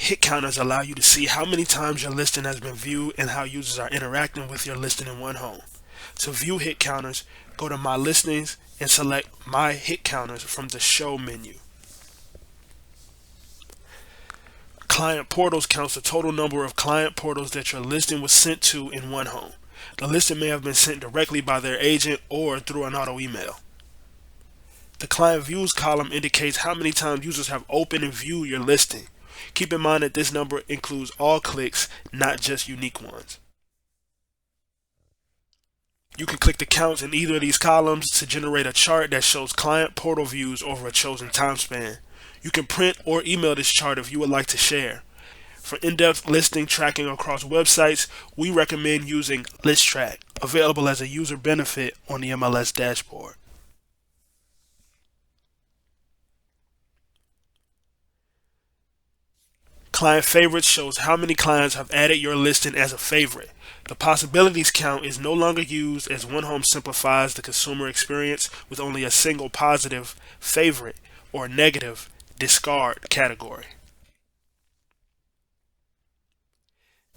Hit counters allow you to see how many times your listing has been viewed and how users are interacting with your listing in one home. To view hit counters, go to My Listings and select My Hit Counters from the Show menu. Client Portals counts the total number of client portals that your listing was sent to in one home. The listing may have been sent directly by their agent or through an auto email. The Client Views column indicates how many times users have opened and viewed your listing. Keep in mind that this number includes all clicks, not just unique ones. You can click the counts in either of these columns to generate a chart that shows client portal views over a chosen time span. You can print or email this chart if you would like to share. For in-depth listing tracking across websites, we recommend using ListTrack, available as a user benefit on the MLS dashboard. Client Favorites shows how many clients have added your listing as a favorite. The possibilities count is no longer used as One Home simplifies the consumer experience with only a single positive favorite or negative discard category.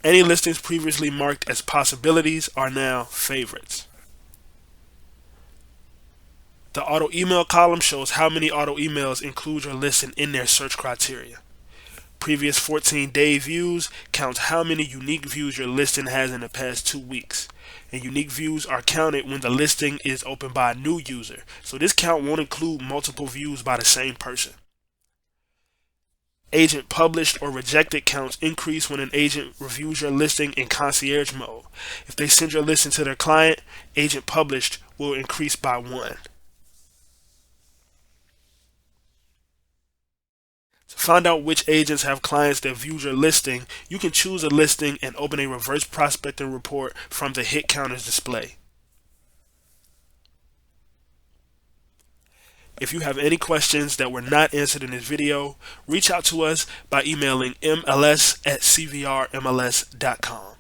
Any listings previously marked as possibilities are now favorites. The auto email column shows how many auto emails include your listing in their search criteria. Previous 14-day views counts how many unique views your listing has in the past 2 weeks. And unique views are counted when the listing is opened by a new user. So this count won't include multiple views by the same person. Agent published or rejected counts increase when an agent reviews your listing in concierge mode. If they send your listing to their client, agent published will increase by 1. To find out which agents have clients that viewed your listing, you can choose a listing and open a reverse prospecting report from the hit counters display. If you have any questions that were not answered in this video, reach out to us by emailing mls@cvrmls.com.